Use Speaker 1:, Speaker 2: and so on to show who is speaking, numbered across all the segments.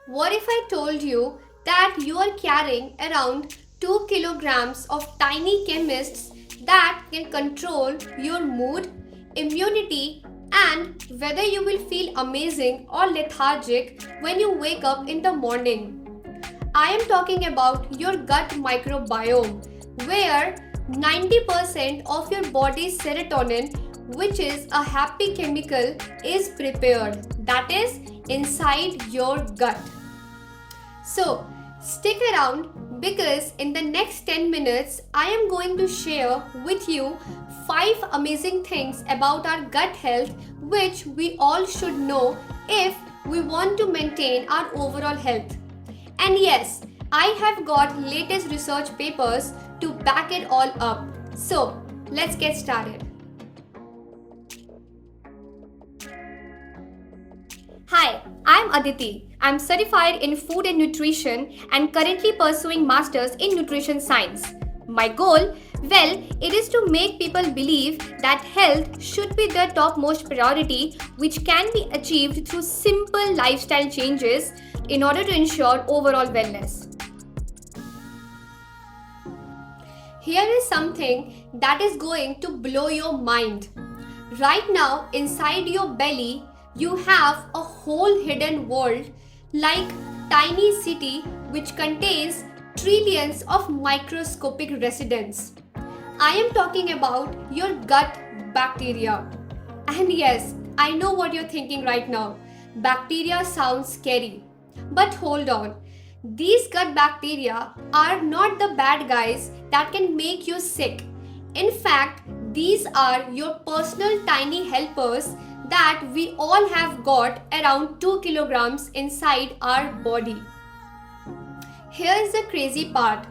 Speaker 1: What if I told you that you are carrying around 2 kilograms of tiny chemists that can control your mood, immunity, and whether you will feel amazing or lethargic when you wake up in the morning? I am talking about your gut microbiome, where 90% of your body's serotonin, which is a happy chemical, is prepared. That is inside your gut. So, stick around because in the next 10 minutes, I am going to share with you 5 amazing things about our gut health which we all should know if we want to maintain our overall health. And yes, I have got latest research papers to back it all up. So, let's get started. Hi, I'm Aditi. I'm certified in food and nutrition and currently pursuing masters in nutrition science. My goal? Well, it is to make people believe that health should be their topmost priority, which can be achieved through simple lifestyle changes in order to ensure overall wellness. Here is something that is going to blow your mind. Right now, inside your belly, you have a whole hidden world like tiny city which contains trillions of microscopic residents. I am talking about your gut bacteria. And yes, I know what you're thinking right now. Bacteria sounds scary. But hold on. These gut bacteria are not the bad guys that can make you sick. In fact, these are your personal tiny helpers that we all have got around 2 kilograms inside our body. Here is the crazy part.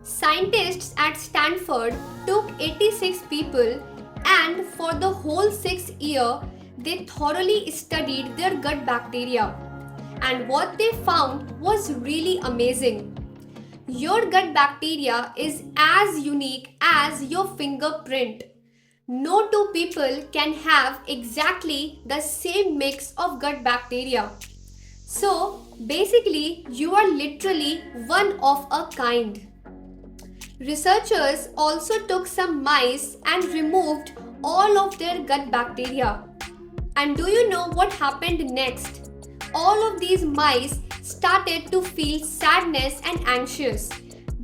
Speaker 1: Scientists at Stanford took 86 people and for the whole 6 year they thoroughly studied their gut bacteria. And what they found was really amazing. Your gut bacteria is as unique as your fingerprint. No two people can have exactly the same mix of gut bacteria. So, basically, you are literally one of a kind. Researchers also took some mice and removed all of their gut bacteria. And do you know what happened next? All of these mice started to feel sadness and anxious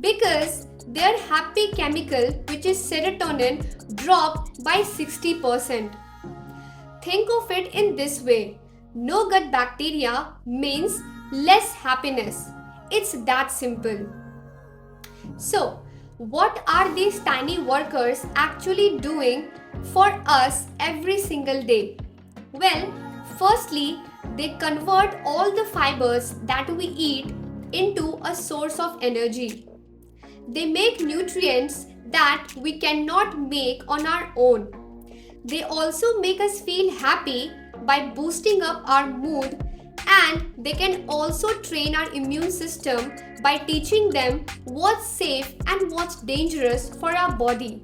Speaker 1: because their happy chemical, which is serotonin, dropped by 60%. Think of it in this way. No gut bacteria means less happiness. It's that simple. So, what are these tiny workers actually doing for us every single day? Well, firstly, they convert all the fibers that we eat into a source of energy. They make nutrients that we cannot make on our own. They also make us feel happy by boosting up our mood, and they can also train our immune system by teaching them what's safe and what's dangerous for our body.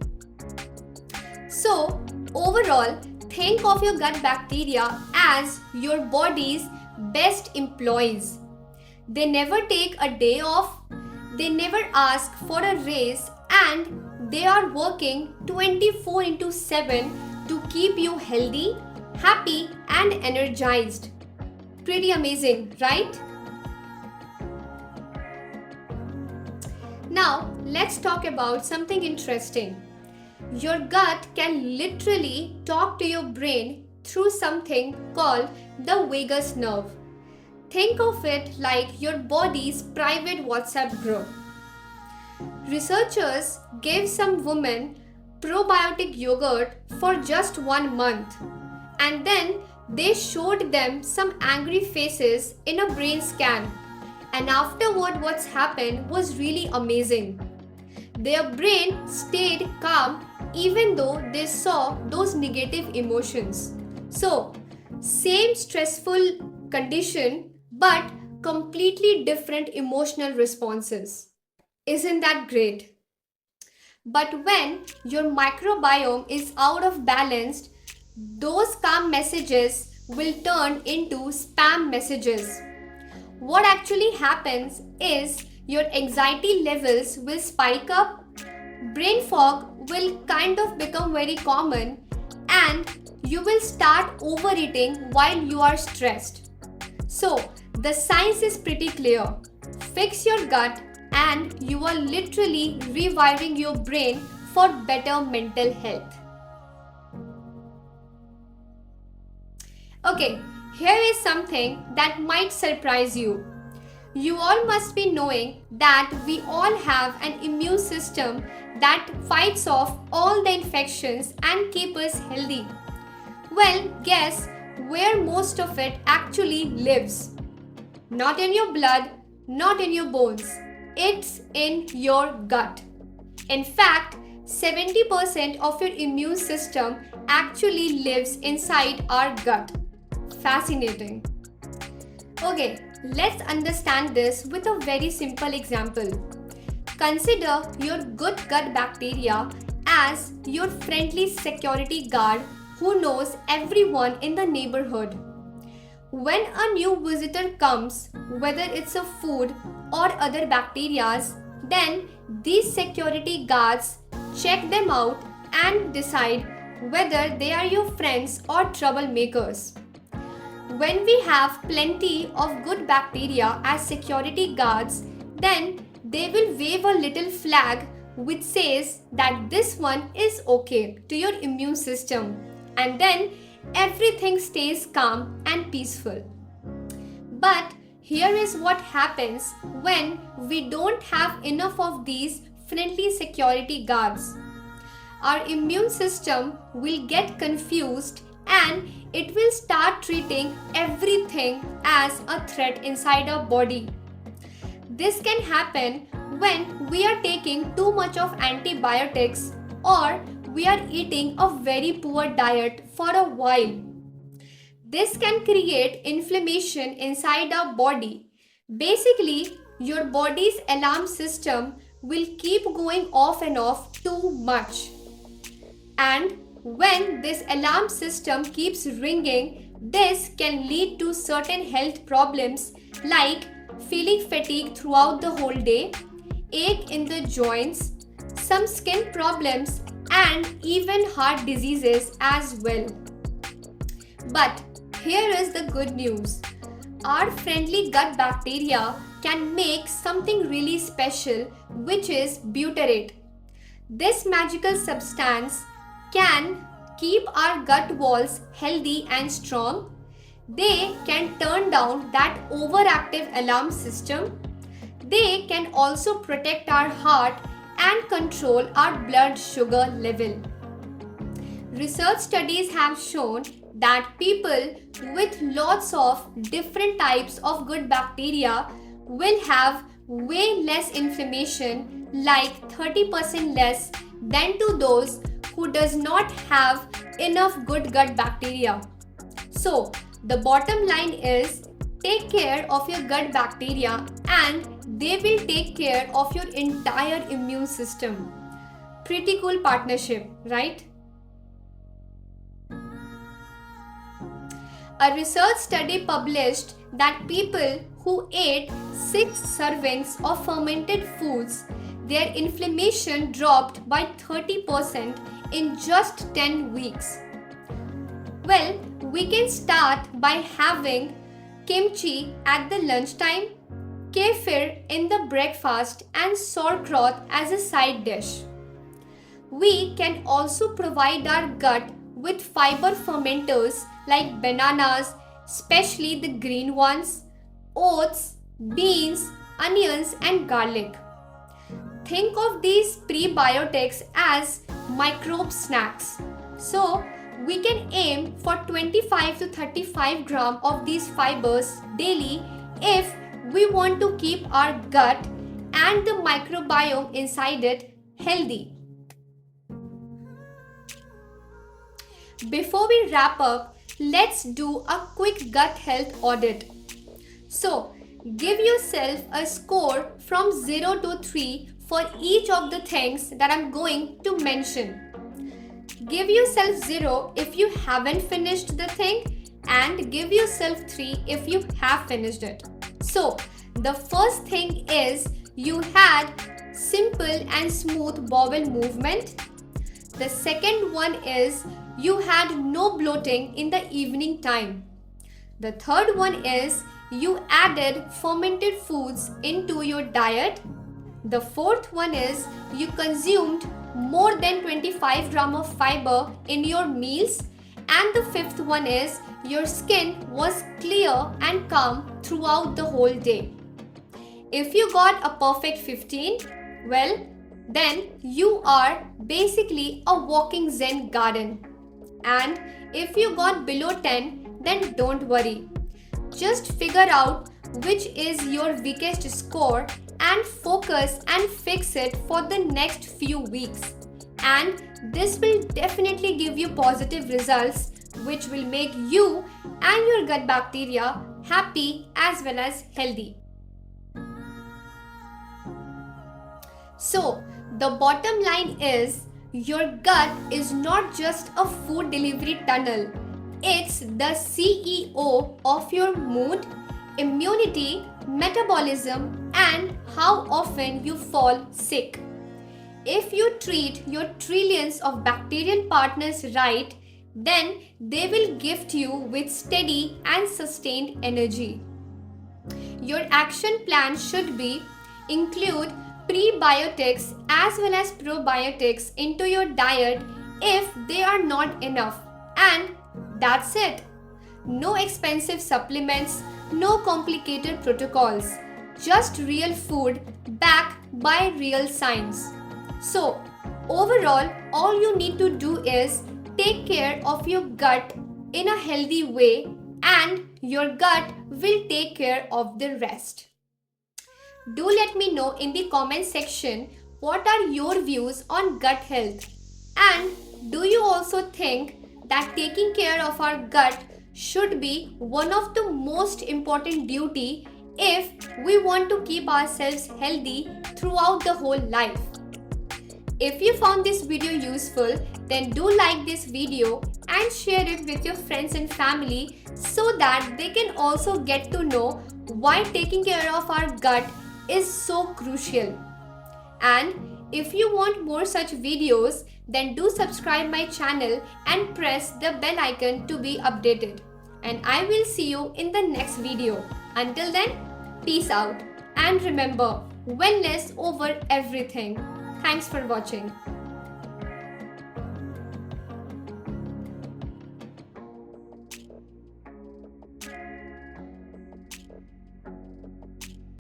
Speaker 1: So, overall, think of your gut bacteria as your body's best employees. They never take a day off, they never ask for a raise, and they are working 24 into 7 to keep you healthy, happy, and energized. Pretty amazing, right? Now, let's talk about something interesting. Your gut can literally talk to your brain through something called the vagus nerve. Think of it like your body's private WhatsApp group. Researchers gave some women probiotic yogurt for just 1 month and then they showed them some angry faces in a brain scan. And afterward, what's happened was really amazing. Their brain stayed calm even though they saw those negative emotions. So, same stressful condition but completely different emotional responses. Isn't that great? But when your microbiome is out of balance, those calm messages will turn into spam messages. what actually happens is your anxiety levels will spike up, brain fog will kind of become very common, and you will start overeating while you are stressed. So, the science is pretty clear. Fix your gut, and you are literally rewiring your brain for better mental health. Okay, here is something that might surprise you. You all must be knowing that we all have an immune system that fights off all the infections and keep us healthy. Well, guess where most of it actually lives? Not in your blood, not in your bones. It's in your gut. In fact, 70% of your immune system actually lives inside our gut. Fascinating. Okay, let's understand this with a very simple example. Consider your good gut bacteria as your friendly security guard who knows everyone in the neighborhood. When a new visitor comes, whether it's a food or other bacteria, then these security guards check them out and decide whether they are your friends or troublemakers. When we have plenty of good bacteria as security guards, then they will wave a little flag which says that this one is okay to your immune system, and then everything stays calm and peaceful. But here is what happens when we don't have enough of these friendly security guards. Our immune system will get confused and it will start treating everything as a threat inside our body. This can happen when we are taking too much of antibiotics or we are eating a very poor diet for a while. This can create inflammation inside our body. Basically, your body's alarm system will keep going off and off too much. And when this alarm system keeps ringing, this can lead to certain health problems like feeling fatigue throughout the whole day, ache in the joints, some skin problems, and even heart diseases as well. But here is the good news. Our friendly gut bacteria can make something really special, which is butyrate. This magical substance can keep our gut walls healthy and strong. They can turn down that overactive alarm system. They can also protect our heart and control our blood sugar level. Research studies have shown that people with lots of different types of good bacteria will have way less inflammation, like 30% less than to those who does not have enough good gut bacteria. So, the bottom line is take care of your gut bacteria and they will take care of your entire immune system. Pretty cool partnership, right? A research study published that people who ate 6 servings of fermented foods, their inflammation dropped by 30% in just 10 weeks. Well, we can start by having kimchi at the lunchtime, kefir in the breakfast, and sauerkraut as a side dish. We can also provide our gut with fiber fermenters like bananas, especially the green ones, oats, beans, onions, and garlic. Think of these prebiotics as microbe snacks. So, we can aim for 25 to 35 gram of these fibers daily if we want to keep our gut and the microbiome inside it healthy. Before we wrap up, let's do a quick gut health audit. So, give yourself a score from 0 to 3 for each of the things that I'm going to mention. Give yourself 0 if you haven't finished the thing and give yourself 3 if you have finished it. So, the first thing is you had simple and smooth bowel movement. The second one is you had no bloating in the evening time. The third one is you added fermented foods into your diet. The fourth one is you consumed more than 25 gram of fiber in your meals. And the fifth one is your skin was clear and calm throughout the whole day. If you got a perfect 15, well, then you are basically a walking Zen garden. And if you got below 10, then don't worry. Just figure out which is your weakest score and focus and fix it for the next few weeks. And this will definitely give you positive results which will make you and your gut bacteria happy as well as healthy. So, the bottom line is your gut is not just a food delivery tunnel. It's the CEO of your mood, immunity, metabolism, and how often you fall sick. If you treat your trillions of bacterial partners right, then they will gift you with steady and sustained energy. Your action plan should be include prebiotics as well as probiotics into your diet if they are not enough, and that's it. No expensive supplements, no complicated protocols, just real food backed by real science. So, overall, all you need to do is take care of your gut in a healthy way, and your gut will take care of the rest. Do let me know in the comment section what are your views on gut health, and do you also think that taking care of our gut should be one of the most important duty if we want to keep ourselves healthy throughout the whole life. If you found this video useful, then do like this video and share it with your friends and family so that they can also get to know why taking care of our gut is so crucial. And if you want more such videos, then do subscribe my channel and press the bell icon to be updated. And I will see you in the next video. Until then, peace out. And remember, wellness over everything. Thanks for watching.